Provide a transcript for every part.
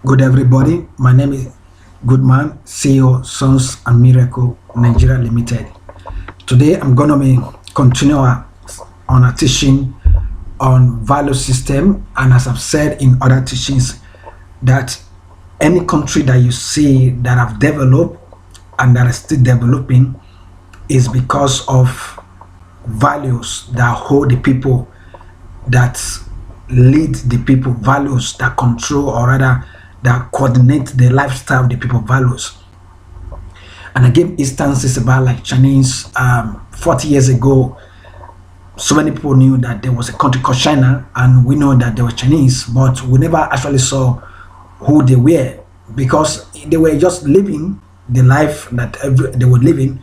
Good everybody. My name is Goodman, CEO Sons and Miracle Nigeria Limited. Today I'm gonna be continue on a teaching on value system, and as I've said in other teachings, that any country that you see that have developed and that are still developing is because of values that hold the people, that lead the people, values that control, or rather that coordinate the lifestyle of the people, values. And I gave instances about like Chinese. 40 years ago, so many people knew that there was a country called China, and we know that they were Chinese, but we never actually saw who they were, because they were just living the life that they were living.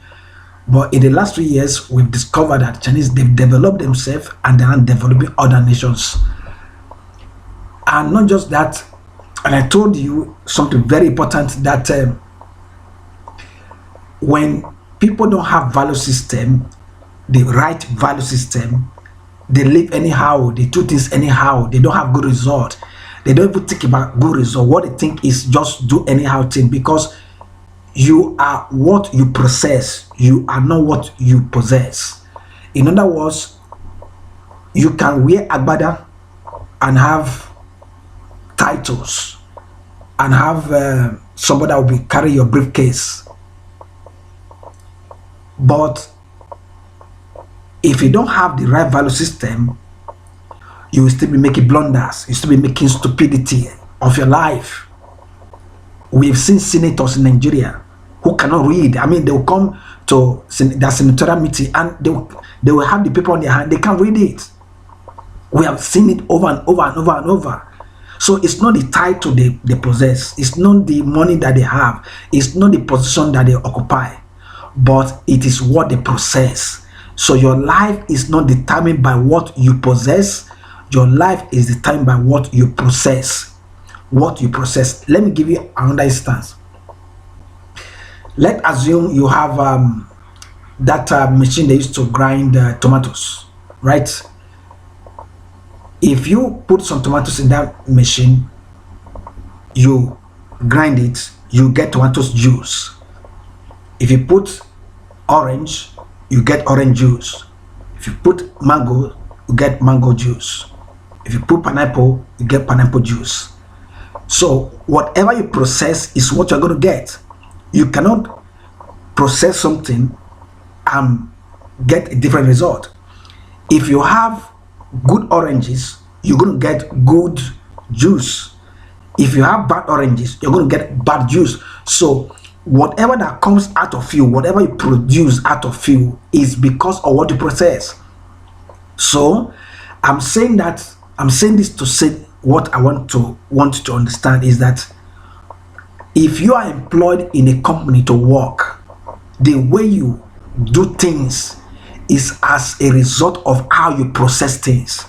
But in the last 3 years, we've discovered that Chinese, they've developed themselves and they are developing other nations. And not just that, and I told you something very important, that when people don't have value system, the right value system, they live anyhow, they do things anyhow, they don't have good result. They don't even think about good result. What they think is just do anyhow thing, because you are what you process, you are not what you possess. In other words, you can wear agbada and have titles and have somebody that will be carry your briefcase, but if you don't have the right value system, you will still be making blunders, you still be making stupidity of your life. We've seen senators in Nigeria who cannot read. I mean, they will come to their senatorial meeting and they will have the paper on their hand, they can't read it. We have seen it over and over and over and over. So it's not the title they possess, it's not the money that they have, it's not the position that they occupy, but it is what they possess. So your life is not determined by what you possess, your life is determined by what you process. What you process. Let me give you another instance. Let's assume you have that machine they used to grind tomatoes, right? If you put some tomatoes in that machine, you grind it, you get tomatoes juice. If you put orange, you get orange juice. If you put mango, you get mango juice. If you put pineapple, you get pineapple juice. So whatever you process is what you're going to get. You cannot process something and get a different result. If you have good oranges, you're going to get good juice. If you have bad oranges, you're going to get bad juice. So whatever that comes out of you, whatever you produce out of you, is because of what you process. So I'm saying this to say what I want you to understand is that if you are employed in a company to work, the way you do things is as a result of how you process things.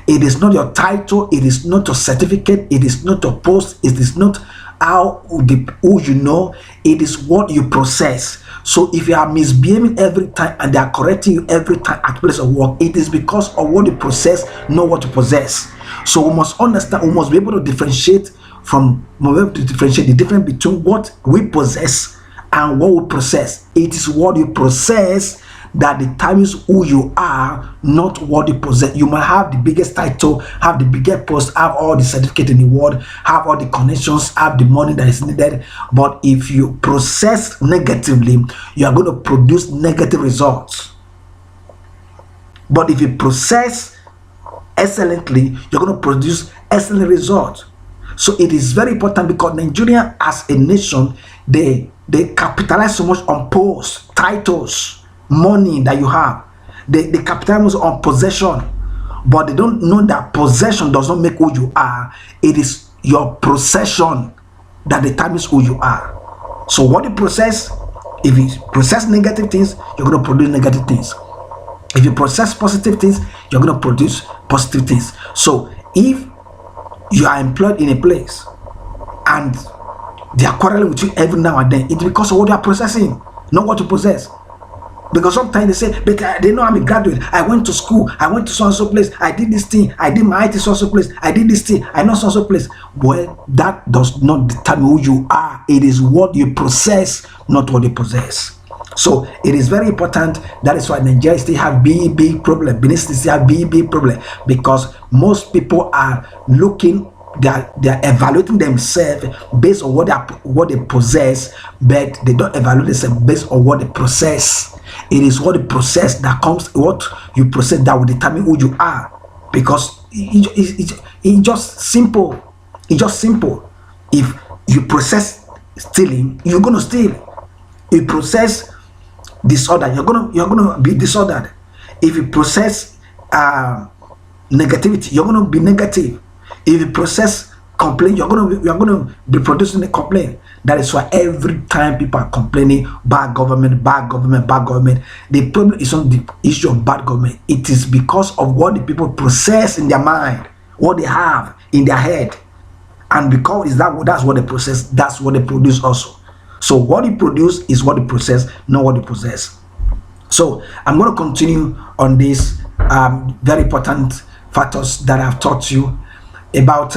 It is not your title, it is not your certificate, it is not your post, it is not who you know, it is what you process. So if you are misbehaving every time and they are correcting you every time at place of work, it is because of what you process, not what you possess. So we must understand, we must be able to differentiate the difference between what we possess and what we process. It is what you process that determines who you are, not what you possess. You might have the biggest title, have the biggest post, have all the certificate in the world, have all the connections, have the money that is needed, but if you process negatively, you are going to produce negative results. But if you process excellently, you're going to produce excellent results. So it is very important, because Nigeria as a nation, they capitalize so much on posts, titles, money that you have. They capitalize on possession, but they don't know that possession does not make who you are. It is your procession that determines who you are. So what you process, if you process negative things, you're going to produce negative things. If you process positive things, you're going to produce positive things. So if you are employed in a place and they are quarreling with you every now and then, it's because of what you are processing, not what you possess. Because sometimes they say, because they know I'm a graduate. I went to school. I went to so and so place. I did this thing. I did my IT so and so place. I did this thing. I know so and so place. Well, that does not determine who you are. It is what you process, not what you possess. So it is very important. That is why Nigeria still have big problem. Benin still have big problem, because most people are looking. They are evaluating themselves based on what they possess, but they don't evaluate themselves based on what they process. It is what the process that comes, what you process, that will determine who you are. Because it's just simple. It's just simple. If you process stealing, you're gonna steal. If you process disorder, you're gonna be disordered. If you process negativity, you're gonna be negative. If you process complaint, you're gonna be producing a complaint. That is why every time people are complaining bad government. The problem is not the issue of bad government. It is because of what the people process in their mind, what they have in their head, and because that's what they process. That's what they produce also. So what you produce is what you process, not what you possess. So I'm going to continue on these very important factors that I've taught you about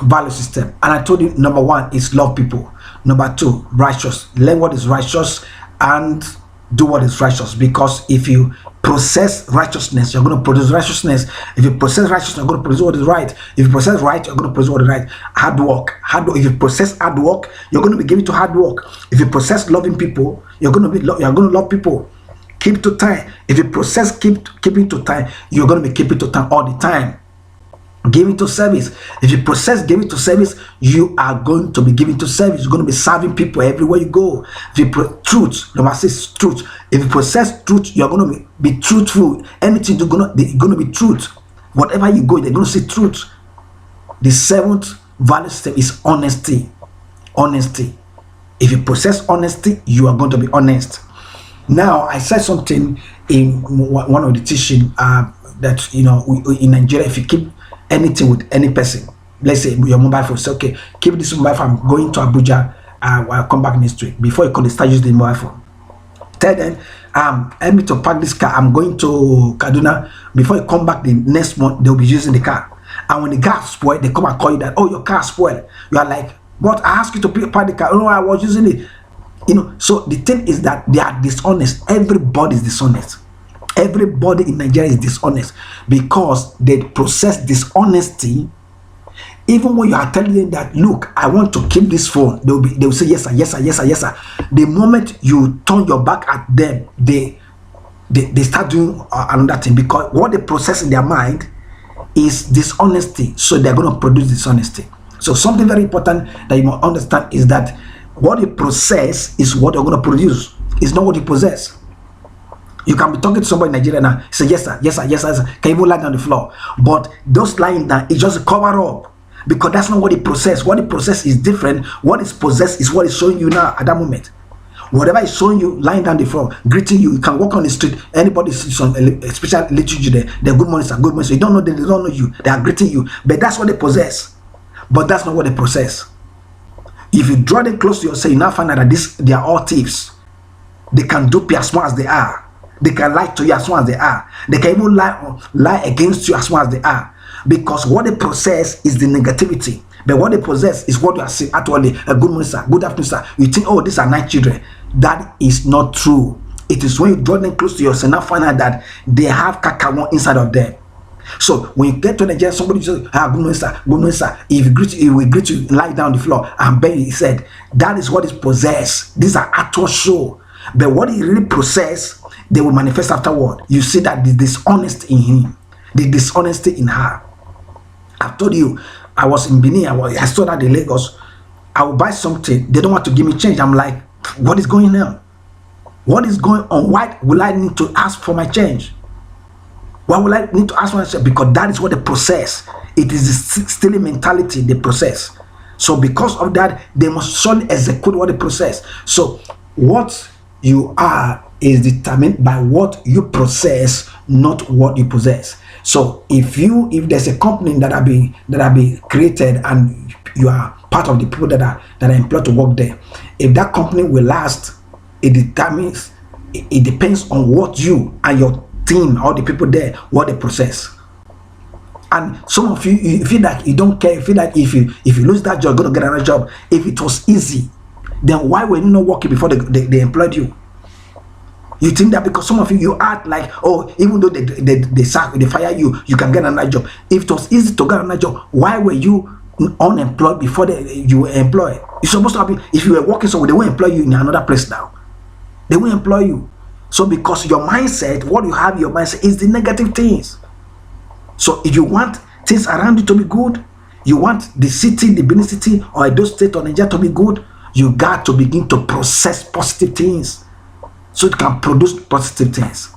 value system. And I told you, number one is love people. Number two, righteous. Learn what is righteous and do what is righteous. Because if you process righteousness, you're going to produce righteousness. If you process righteousness, you're going to produce what is right. If you process right, you're going to produce what is right. Hard work. If you process hard work, you're going to be given to hard work. If you process loving people, you're going to love people. Keep to time. If you process keeping to time, you're going to be keeping to time all the time. Giving to service. If you process giving to service, you are going to be giving to service. You're going to be serving people everywhere you go. If you truth, number 6, truth. If you process truth, you're going to be truthful. Anything you're going to be truth. Whatever you go, they're going to say truth. The 7th value system is honesty. Honesty. If you process honesty, you are going to be honest. Now, I said something in one of the teaching that in Nigeria, if you keep anything with any person, let's say your mobile phone, say, okay, keep this mobile phone. I'm going to Abuja. I'll come back next week. Before you can start using the mobile phone, tell them, help me to park this car. I'm going to Kaduna. Before you come back the next month, they'll be using the car. And when the car spoiled, they come and call you that, oh, your car spoiled. You are like, what? I asked you to park the car. Oh, I was using it. So the thing is that they are dishonest. Everybody is dishonest. Everybody in Nigeria is dishonest because they process dishonesty. Even when you are telling them that, look, I want to keep this phone, they will say yes sir, yes sir, yes sir, yes sir. The moment you turn your back at them, they start doing another thing, because what they process in their mind is dishonesty. So they're going to produce dishonesty. So something very important that you must understand is that what you process is what you're going to produce. It's not what you possess. You can be talking to somebody in Nigeria now, say yes sir, yes sir, yes sir, yes, sir. Can even lie down on the floor. But those lying down is just a cover up, because that's not what it process. What it process is different. What is possessed is what is showing you now at that moment. Whatever is showing you lying down the floor, greeting you, you can walk on the street. Anybody sees on especially liturgy there, they're good morning sir, good morning sir. You don't know them, they don't know you. They are greeting you, but that's what they possess. But that's not what they process. If you draw them close to yourself, you now find out that they are all thieves. They can dupe you as small as they are. They can lie to you as small as they are. They can even lie against you as small as they are. Because what they process is the negativity. But what they possess is what you are saying. Actually, a good morning, sir. Good afternoon, sir. You think, oh, these are nice children. That is not true. It is when you draw them close to yourself, now find out that they have kakao inside of them. So when you get to Nigeria, somebody says, good morning, sir. Good morning, sir. If you greet you, will greet you, lie down on the floor. And Ben, he said, that is what is possessed. These are actual show. But what he really process, they will manifest afterward. You see that the dishonesty in him, the dishonesty in her. I've told you, I was in Benin, I stood at the Lagos. I will buy something, they don't want to give me change. I'm like, what is going on? What is going on? Why will I need to ask for my change? Why will I need to ask for my change? Because that is what they process. It is the stealing mentality they process. So because of that, they must surely execute what they process. So what you are is determined by what you process, not what you possess. So if there's a company that are being created and you are part of the people that are employed to work there, if that company will last, it determines it depends on what you and your team or the people there, what they process. And some of you feel like you don't care. You feel like if you lose that job, you're gonna get another job. If it was easy, then why were you not working before they employed you? You think that because some of you act like, oh, even though they fire you, you can get another job. If it was easy to get another job, why were you unemployed before you were employed? You're supposed to have, if you were working somewhere, they will employ you in another place now. They will employ you. So because your mindset, what you have in your mindset is the negative things. So if you want things around you to be good, you want the city, the Benin City or Edo State or Nigeria to be good, you got to begin to process positive things so it can produce positive things.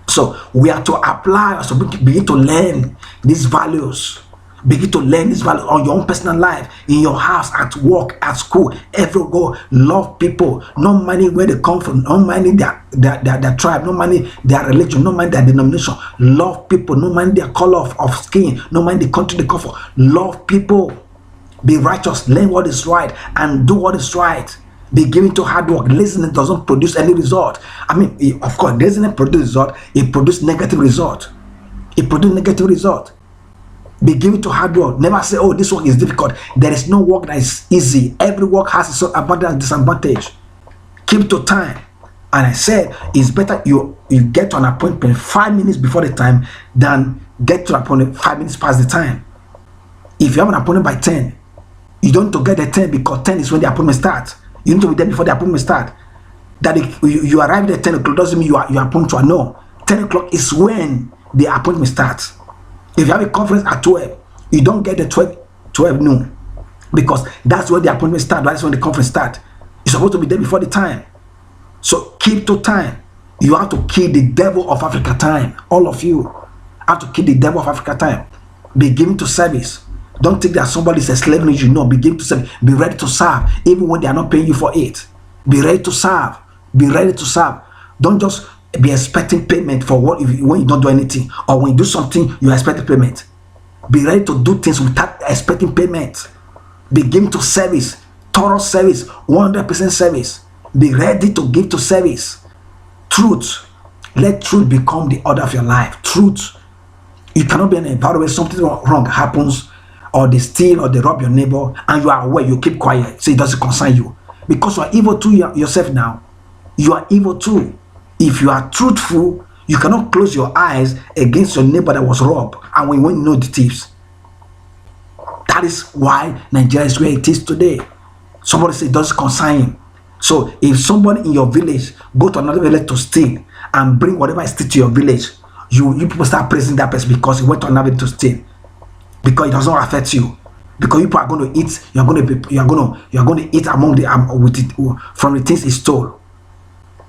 So we are to apply, so begin to learn these values. Begin to learn these values on your own personal life, in your house, at work, at school, everywhere go. Love people, no money where they come from, no money their tribe, no money their religion, no money their denomination. Love people, no money their color of skin, no money the country they come from. Love people. Be righteous, learn what is right, and do what is right. Be given to hard work. Laziness doesn't produce any result. I mean, of course, laziness produces result. It produces negative result. It produces negative result. Be given to hard work. Never say, oh, this work is difficult. There is no work that is easy. Every work has its own advantage and disadvantage. Keep to time. And I said, it's better you get to an appointment 5 minutes before the time than get to an appointment 5 minutes past the time. If you have an appointment by 10, you don't need to get there 10 because 10 is when the appointment starts. You need to be there before the appointment starts. That you arrive at 10 o'clock doesn't mean you are punctual. No. 10 o'clock is when the appointment starts. If you have a conference at 12, you don't get the 12 noon because that's when the appointment starts. That's when the conference starts. You're supposed to be there before the time. So keep to time. You have to kill the devil of Africa time. All of you have to kill the devil of Africa time. Be given to service. Don't think that somebody is enslaving you. No, be given to serve. Be ready to serve even when they are not paying you for it. Be ready to serve. Be ready to serve. Don't just be expecting payment for when you don't do anything, or when you do something you expect payment. Be ready to do things without expecting payment. Be given to service, thorough service, 100% service. Be ready to give to service. Truth. Let truth become the order of your life. Truth. You cannot be in an environment where something wrong happens, or they steal or they rob your neighbor, and you are aware, you keep quiet, so it doesn't concern you. Because you are evil too yourself now. You are evil too. If you are truthful, you cannot close your eyes against your neighbor that was robbed and when you know the thieves. That is why Nigeria is where it is today. Somebody says it doesn't concern him. So if somebody in your village go to another village to steal and bring whatever is steal to your village, you people start praising that person because he went to another village to steal. Because it does not affect you. Because people are going to eat, you are going to eat among the with it from the things he stole.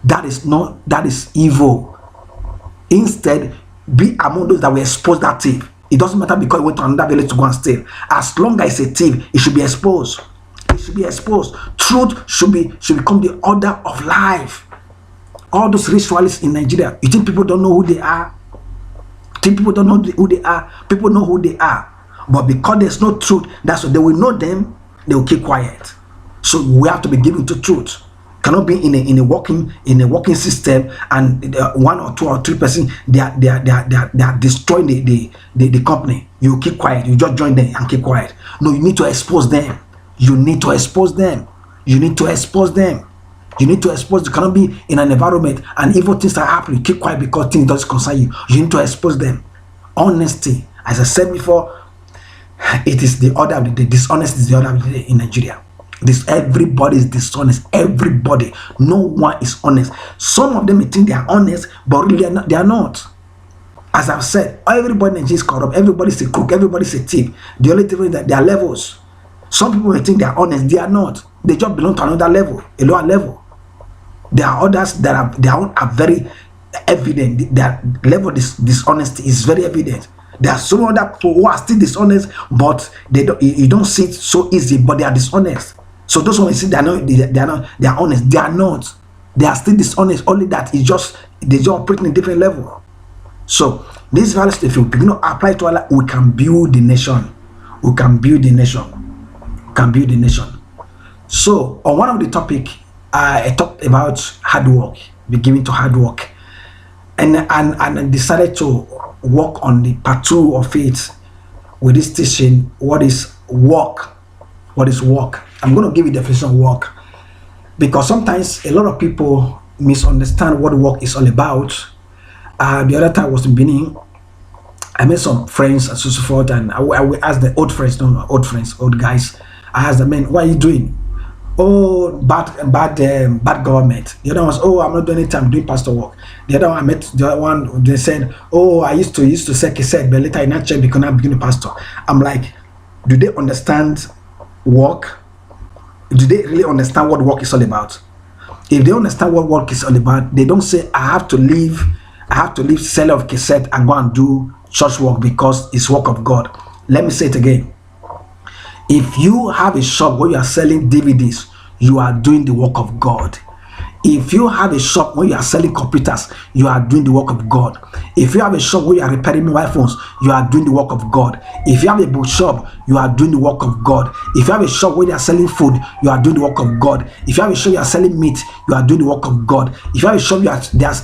That is evil. Instead, be among those that will expose that thief. It doesn't matter because he went to another village to go and steal. As long as it's a thief, it should be exposed. It should be exposed. Truth should become the order of life. All those ritualists in Nigeria, you think people don't know who they are? You think people don't know who they are? People know who they are. But because there's no truth, that's what they will know them, they will keep quiet. So we have to be given to truth. Cannot be in a working system, and 1 or 2 or 3 persons they are destroying the company. You keep quiet. You just join them and keep quiet. No, you need to expose them. You need to expose them. You need to expose them. You need to expose. You cannot be in an environment and evil things are happening. Keep quiet because things doesn't concern you. You need to expose them. Honesty, as I said before, it is the order of the day. Dishonesty is the order of the day in Nigeria. Everybody is dishonest. Everybody. No one is honest. Some of them may think they are honest, but really they are not. As I've said, everybody in Nigeria is corrupt. Everybody is a crook. Everybody is a thief. The only thing is that there are levels. Some people may think they are honest. They are not. They just belong to another level, a lower level. There are others that are very evident. Their level of dishonesty is very evident. There are some other people who are still dishonest, but you don't see it so easy, but they are dishonest. So those ones you see they are honest. They are not. They are still dishonest. Only that is just they just operating in a different level. So these values, if you begin to apply to our life, we can build the nation. We can build the nation. We can build the nation. So on one of the topic, I talked about hard work. be given to hard work. And I decided to work on the part two of it with this teaching. What is work? What is work? I'm going to give you the definition of work, because sometimes a lot of people misunderstand what work is all about. The other time I was in Benin. I met some friends and so forth, and I asked the old friends, no, old friends, old guys. I asked them, man, what are you doing? Oh, bad government. The other ones, oh, I'm not doing anything, I'm doing pastor work. The other one, I met the other one, they said, oh, I used to say cassette, but later I not check because I'm beginning pastor. I'm like, do they understand work? Do they really understand what work is all about? If they understand what work is all about, they don't say I have to leave sale of cassette and go and do church work because it's work of God. Let me say it again. If you have a shop where you are selling DVDs, you are doing the work of God. If you have a shop where you are selling computers, you are doing the work of God. If you have a shop where you are repairing mobile phones, you are doing the work of God. If you have a bookshop, you are doing the work of God. If you have a shop where you are selling food, you are doing the work of God. If you have a shop you are selling meat, you are doing the work of God. If you have a shop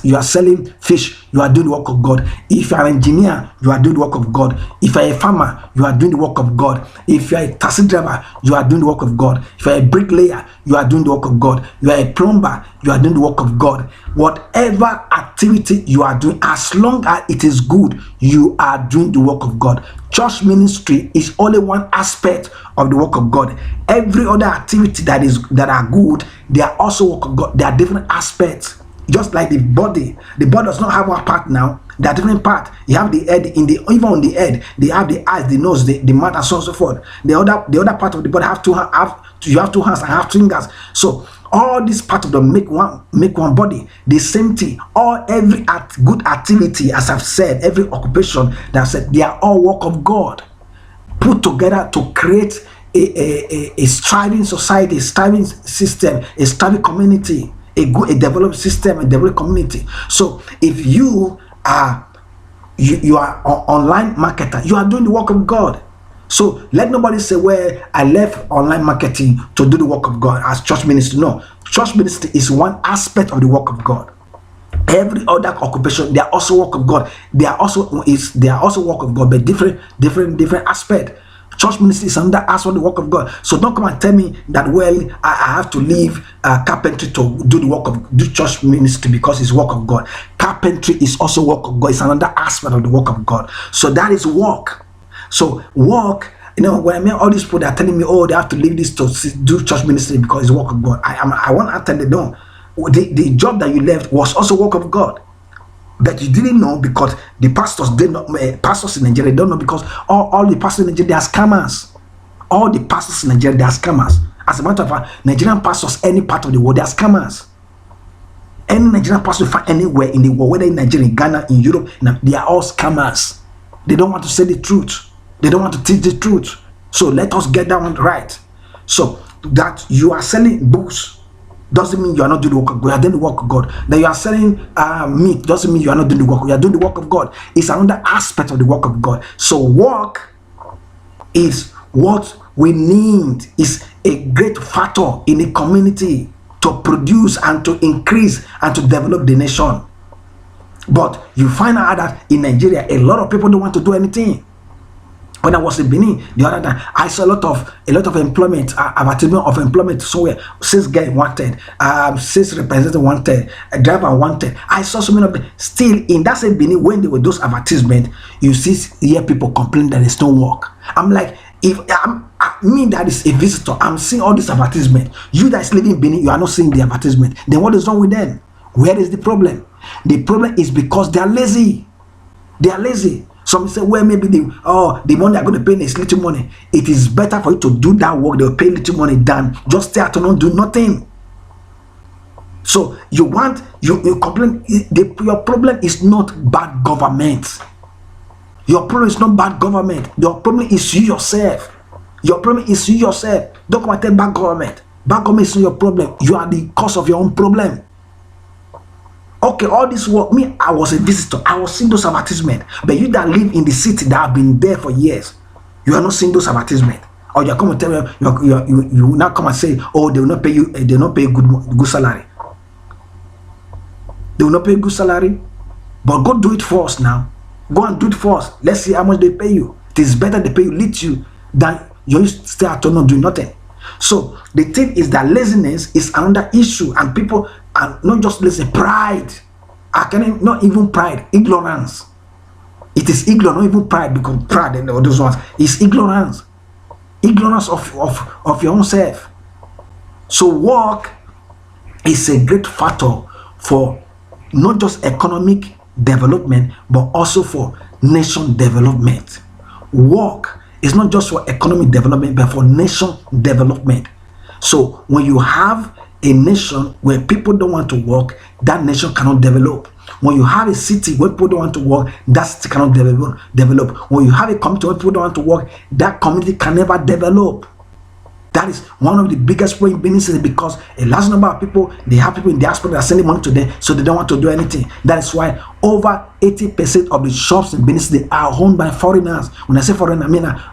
you are selling fish, you are doing the work of God. If you are an engineer, you are doing the work of God. If you are a farmer, you are doing the work of God. If you are a taxi driver, you are doing the work of God. If you are a bricklayer, you are doing the work of God. You are a plumber, you are doing the work of God. Whatever activity you are doing, as long as it is good, you are doing the work of God. Church ministry is only one aspect of the work of God. Every other activity that are good, they are also work of God. They are different aspects. Just like the body does not have one part now. There are different parts. You have the head, even on the head, they have the eyes, the nose, the mouth, and so on and so forth. The other part of the body you have two hands and have fingers. So all these parts of them make one body. The same thing. Every good activity, as I've said, every occupation that I've said, they are all work of God put together to create a striving society, a striving system, a striving community, a developed system, a developed community. So if you are an online marketer, you are doing the work of God. So let nobody say, well, I left online marketing to do the work of God as church ministry. No, church ministry is one aspect of the work of God. Every other occupation, they are also work of God. They are also work of God, but different aspect. Church ministry is another aspect of the work of God. So don't come and tell me that, well, I have to leave carpentry to do church ministry because it's work of God. Carpentry is also work of God. It's another aspect of the work of God. So that is work. So work, when I mean all these people that are telling me, oh, they have to leave this to do church ministry because it's work of God. I want to tell them, no. The job that you left was also work of God. But you didn't know because the pastors did not. Pastors in Nigeria don't know because all the pastors in Nigeria, they are scammers. All the pastors in Nigeria, they are scammers. As a matter of fact, Nigerian pastors, any part of the world, they are scammers. Any Nigerian pastor you find anywhere in the world, whether in Nigeria, in Ghana, in Europe, they are all scammers. They don't want to say the truth. They don't want to teach the truth. So let us get that one right. So that you are selling books doesn't mean you are not doing the work of God. You are doing the work of God. That you are selling meat doesn't mean you are not doing the work. You are doing the work of God. It's another aspect of the work of God. So work is what we need. Is a great factor in the community to produce and to increase and to develop the nation. But you find out that in Nigeria, a lot of people don't want to do anything. When I was in Benin the other time, I saw a lot of employment, advertisement of employment somewhere. Sales guy wanted, sales representative wanted, a driver wanted. I saw so many of them. Still, in that same Benin, when there were those advertisements, you hear people complain that there's no work. I'm like, if me that is a visitor, I'm seeing all this advertisement. You that is living in Benin, you are not seeing the advertisement. Then what is wrong with them? Where is the problem? The problem is because they are lazy. They are lazy. Some say, well, maybe the money they're going to pay is little money. It is better for you to do that work. They'll pay little money than just stay at home and do nothing. So you complain. Your problem is not bad government. Your problem is not bad government. Your problem is you yourself. Your problem is you yourself. Don't come and tell bad government. Bad government is not your problem. You are the cause of your own problem. Okay, all this work, me, I was a visitor. I was seeing those advertisements. But you that live in the city that have been there for years, you are not seeing those advertisements. Or you come and tell me, you now come and say, oh, they will not pay you, they will not pay good salary. They will not pay good salary. But go do it for us now. Go and do it for us. Let's see how much they pay you. It is better they pay you little than you stay at home not doing nothing. So the thing is that laziness is another issue, and people are not just lazy, pride. I can not even pride, ignorance. It is ignorance, not even pride, because pride and all those ones is ignorance. Ignorance of your own self. So work is a great factor for not just economic development, but also for nation development. Work is not just for economic development, but for nation development. So when you have a nation where people don't want to work, that nation cannot develop. When you have a city where people don't want to work, that city cannot develop. When you have a community where people don't want to work, that community can never develop. That is one of the biggest problems in Benin City, because a large number of people, they have people in diaspora that are sending money to them, so they don't want to do anything. That is why over 80% of the shops in Benin City are owned by foreigners. When I say foreigner,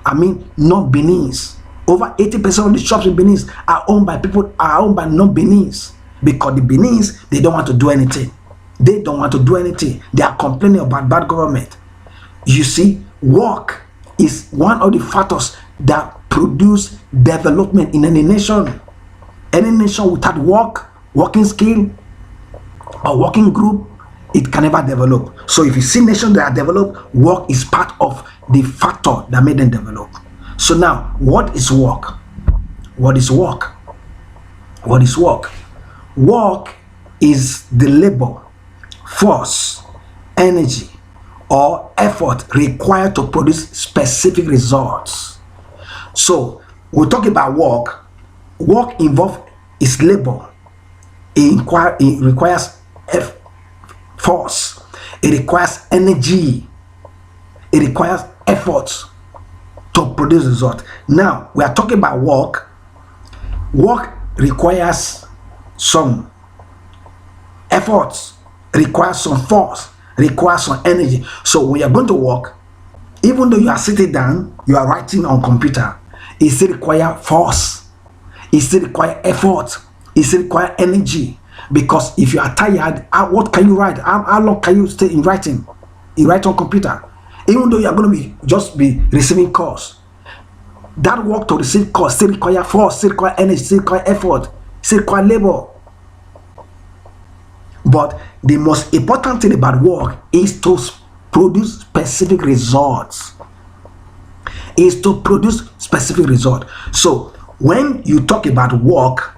I mean not Beninese. Over 80% of the shops in Benin are owned by people, are owned by non Beninese, because the Beninese, they don't want to do anything. They don't want to do anything. They are complaining about bad government. You see, work is one of the factors that produce development in any nation. Any nation without work, working skill, or working group, it can never develop. So if you see nations that are developed, work is part of the factor that made them develop. So now, what is work? What is work? What is work? Work is the labor, force, energy, or effort required to produce specific results. So we talk about work. Work involves is labor. It requires force. It requires energy. It requires effort to produce result. Now we are talking about work. Work requires some effort, requires some force, requires some energy. So when you are going to work, even though you are sitting down, you are writing on computer, it still requires force, it still requires effort, it still requires energy. Because if you are tired, what can you write? How long can you stay in writing? You write on computer. Even though you are going to be receiving calls, that work to receive calls still requires force, still requires energy, still requires effort, still requires labor. But the most important thing about work is to produce specific results. Is to produce specific results. So when you talk about work,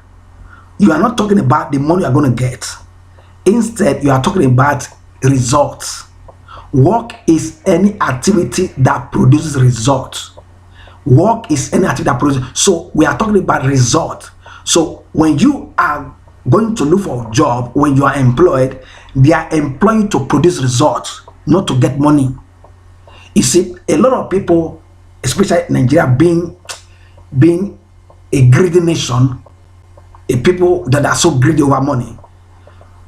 you are not talking about the money you are going to get. Instead, you are talking about results. Work is any activity that produces results. Work is any activity that produces. So we are talking about results. So when you are going to look for a job, when you are employed, they are employing to produce results, not to get money. You see, a lot of people, especially Nigeria, being a greedy nation, a people that are so greedy over money,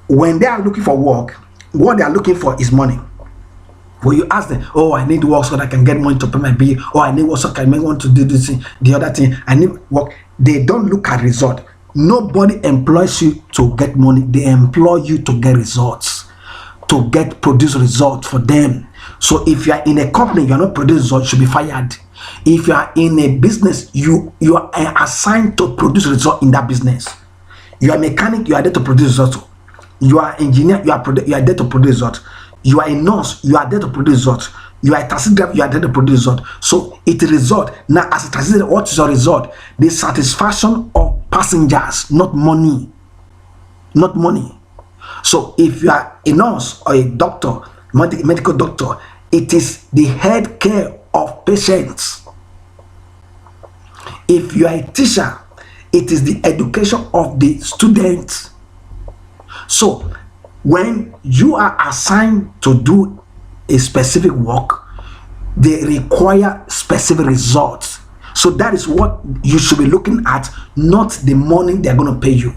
when they are looking for work, what they are looking for is money. When you ask them, oh, I need work so that I can get money to pay my bill, or I need work so I can want to do this thing, the other thing, I need work, they don't look at result. Nobody employs you to get money. They employ you to get results, to produce results for them. So if you are in a company, you are not producing results, you should be fired. If you are in a business, you are assigned to produce results in that business. You are a mechanic, you are there to produce results. You are an engineer, you are there to produce results. You are a nurse, you are there to produce results. You are a taxi driver, you are there to produce results. So it is result. Now, as a taxi driver, what is your result? The satisfaction of passengers, not money. Not money. So if you are a nurse or a doctor, medical doctor, it is the health care of patients. If you are a teacher, it is the education of the students. So when you are assigned to do a specific work, they require specific results. So that is what you should be looking at, not the money they're going to pay you.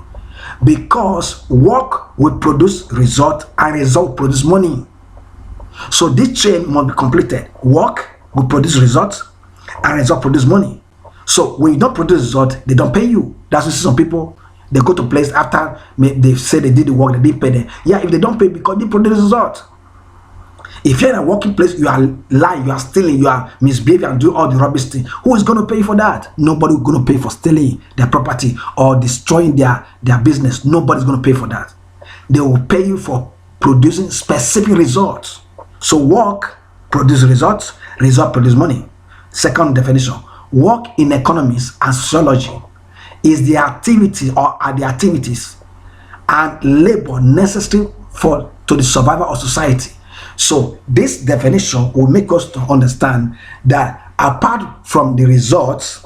Because work will produce result, and result produce money. So this chain must be completed. Work will produce results, and result produce money. So when you don't produce result, they don't pay you. That's why some people, They go to place after they say they did the work, they didn't pay them. Yeah, if they don't pay because they produce result. If you're in a working place, you are lying, you are stealing, you are misbehaving and doing all the rubbish thing. Who is going to pay for that? Nobody is going to pay for stealing their property or destroying their business. Nobody's going to pay for that. They will pay you for producing specific results. So work produce results, result produce money. Second definition, work in economics and sociology is the activity or are the activities and labor necessary to the survival of society. So this definition will make us to understand that apart from the results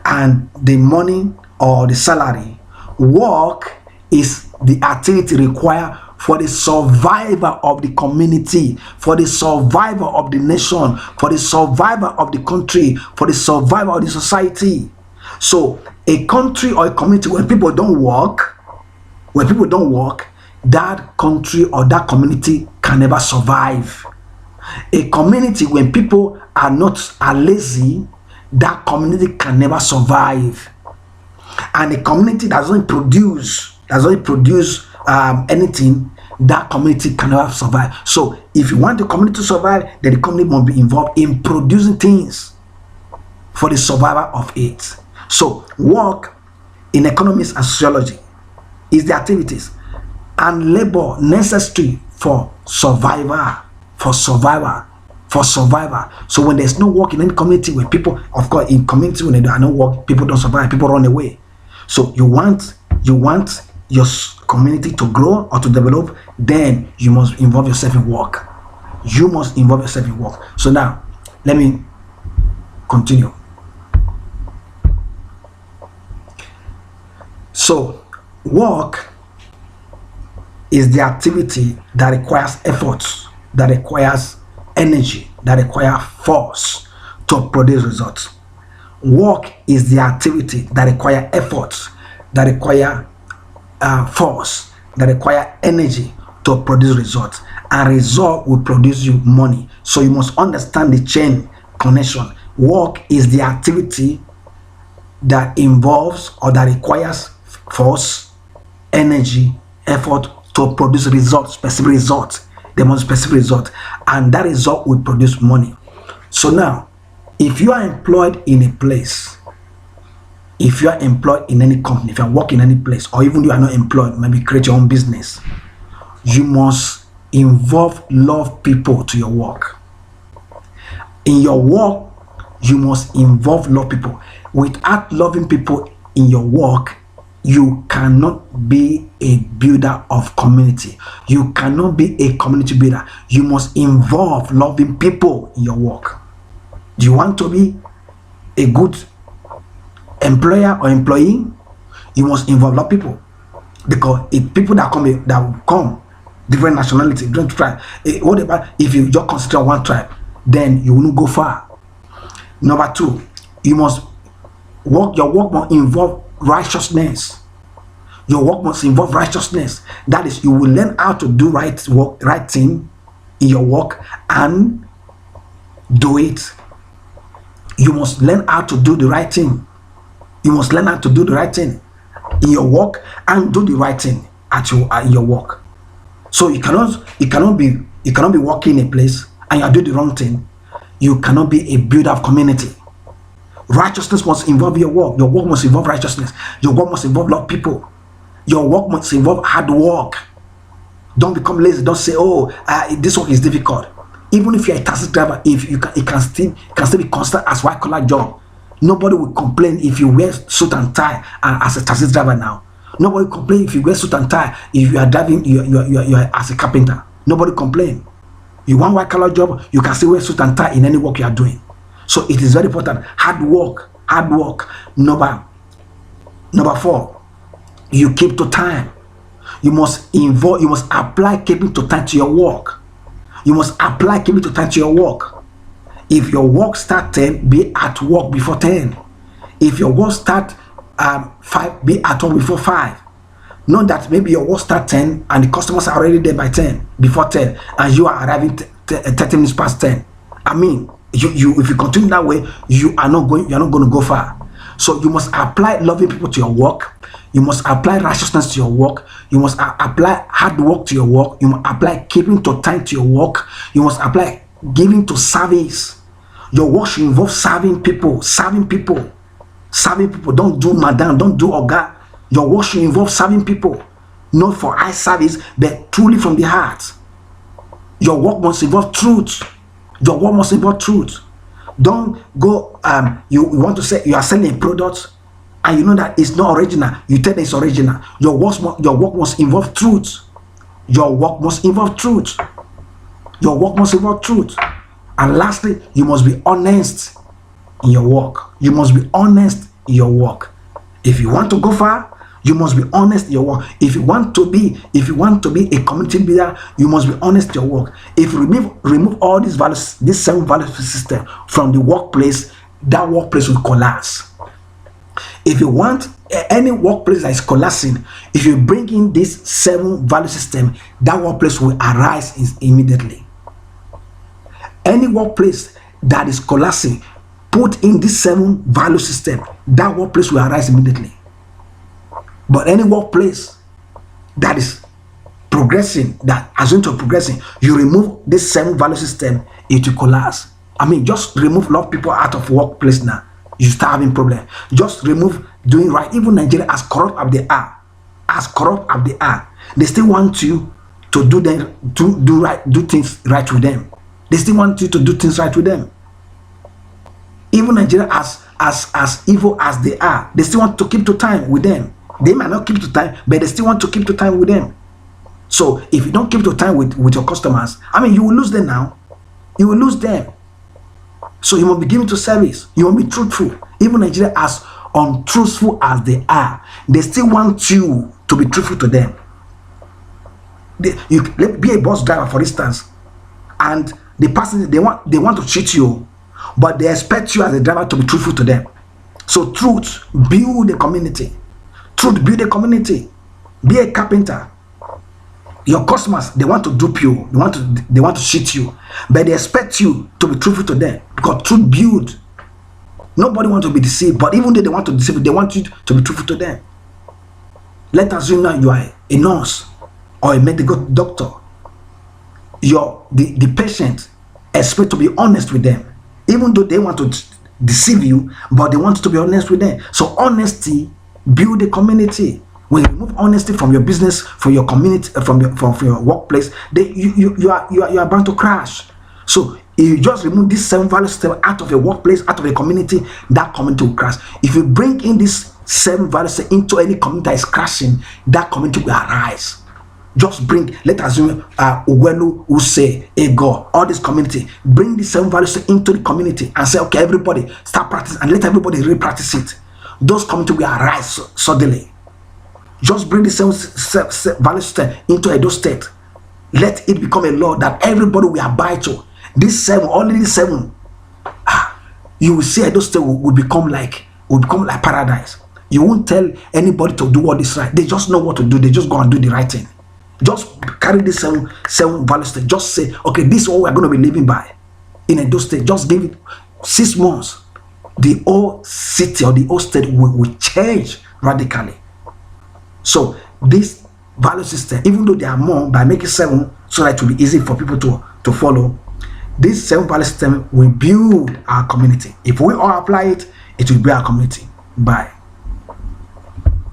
and the money or the salary, work is the activity required for the survival of the community, for the survival of the nation, for the survival of the country, for the survival of the society. So a country or a community, when people don't work, that country or that community can never survive. A community, when people are lazy, that community can never survive. And a community that doesn't produce anything, that community can never survive. So if you want the community to survive, then the community must be involved in producing things for the survival of it. So work in economics and sociology is the activities and labor necessary for survival. So when there's no work in any community, where people, of course, in community when there are no work, people don't survive, people run away. So you want your community to grow or to develop, then you must involve yourself in work. So now let me continue. So work is the activity that requires efforts, that requires energy, that requires force to produce results. Work is the activity that requires efforts, that require force, that require energy to produce results. And result will produce you money. So you must understand the chain connection. Work is the activity that involves or that requires force, energy, effort to produce results, specific results. They want specific results, and that result will produce money. So now, if you are employed in a place, if you are employed in any company, if you are working in any place, or even you are not employed, maybe create your own business, you must involve love people to your work. In your work, you must involve love people. Without loving people in your work, you cannot be a builder of community. You cannot be a community builder. You must involve loving people in your work. Do you want to be a good employer or employee? You must involve love people, because if people that will come different nationality, different tribe. What about if you just consider one tribe? Then you will not go far. Number two, you must work. Your work must involve righteousness. Your work must involve righteousness. That is, you will learn how to do right thing in your work and do it. You must learn how to do the right thing. You must learn how to do the right thing in your work and do the right thing in your work. So you cannot be working in a place and you are doing the wrong thing. You cannot be a builder of community. Righteousness must involve your work. Your work must involve righteousness. Your work must involve love people. Your work must involve hard work. Don't become lazy. Don't say, "Oh, this work is difficult." Even if you're a taxi driver, if it can still be considered as white collar job. Nobody will complain if you wear suit and tie as a taxi driver now. Nobody will complain if you wear suit and tie if you are driving you are as a carpenter. Nobody complain. You want white collar job, you can still wear suit and tie in any work you are doing. So it is very important. Hard work. Number four, you keep to time. You must apply keeping to time to your work. You must apply keeping to time to your work. If your work start 10, be at work before 10. If your work start 5, be at work before 5. Not that maybe your work start 10 and the customers are already there by 10, before 10, and you are arriving 30 minutes past 10. I mean, you if you continue that way, you are not going to go far. So you must apply loving people to your work. You must apply righteousness to your work. You must apply hard work to your work. You must apply keeping to time to your work. You must apply giving to service. Your work should involve serving people. Serving people. Serving people. Don't do madam. Don't do oga. Your work should involve serving people. Not for eye service, but truly from the heart. Your work must involve truth. Your work must involve truth. Don't go, you want to say you are selling a product and you know that it's not original. You tell them it's original. Your work must involve truth. Your work must involve truth. Your work must involve truth. And lastly, you must be honest in your work. You must be honest in your work. If you want to go far, you must be honest in your work. If you want to be a community leader, you must be honest in your work. If you remove all these values, this 7 value system from the workplace, that workplace will collapse. If you want any workplace that is collapsing, if you bring in this 7 value system, that workplace will arise immediately. Any workplace that is collapsing, put in this 7 value system, that workplace will arise immediately. But any workplace that is progressing, that assumes to progressing, you remove this 7 value system, it will collapse. I mean, just remove a lot of people out of workplace now, you start having problem. Just remove doing right. Even Nigeria, as corrupt as they are, they still want you to do things right with them. They still want you to do things right with them. Even Nigeria, as evil as they are, they still want to keep to time with them. They might not keep to time, but they still want to keep to time with them. So if you don't keep to time with your customers, I mean, you will lose them now. You will lose them. So you must be given to service. You must be truthful. Even Nigeria, as untruthful as they are, they still want you to be truthful to them. Let be a bus driver, for instance, and the person they want to cheat you, but they expect you as a driver to be truthful to them. So truth build a community. Truth build a community. Be a carpenter. Your customers, they want to dupe you. They want to cheat you, but they expect you to be truthful to them because truth build. Nobody wants to be deceived, but even though they want to deceive you, they want you to be truthful to them. Let us assume now you are a nurse or a medical doctor. The patient expect to be honest with them, even though they want to deceive you, but they want to be honest with them. So honesty build a community. When you remove honesty from your business, from your community, from your workplace, you are bound to crash. So if you just remove this 7 value system out of your workplace, out of a community, that community will crash. If you bring in this 7 value system into any community that is crashing, that community will arise. Just bring, let us assume Uwelu, Use, Ego, all this community, bring this 7 value system into the community and say, okay, everybody start practicing, and let everybody really practice it. Those community will arise suddenly. Just bring the 7 value system into Edo State. Let it become a law that everybody will abide to. This 7, only this 7. You will see Edo State will become like paradise. You won't tell anybody to do what is right. They just know what to do. They just go and do the right thing. Just carry this 7 value system. Just say, okay, this is what we're going to be living by in Edo State. Just give it 6 months. The whole city or the whole state will change radically. So this value system, even though they are more, by making 7 so that it will be easy for people to follow, this 7 value system will build our community. If we all apply it, it will be our community. Bye.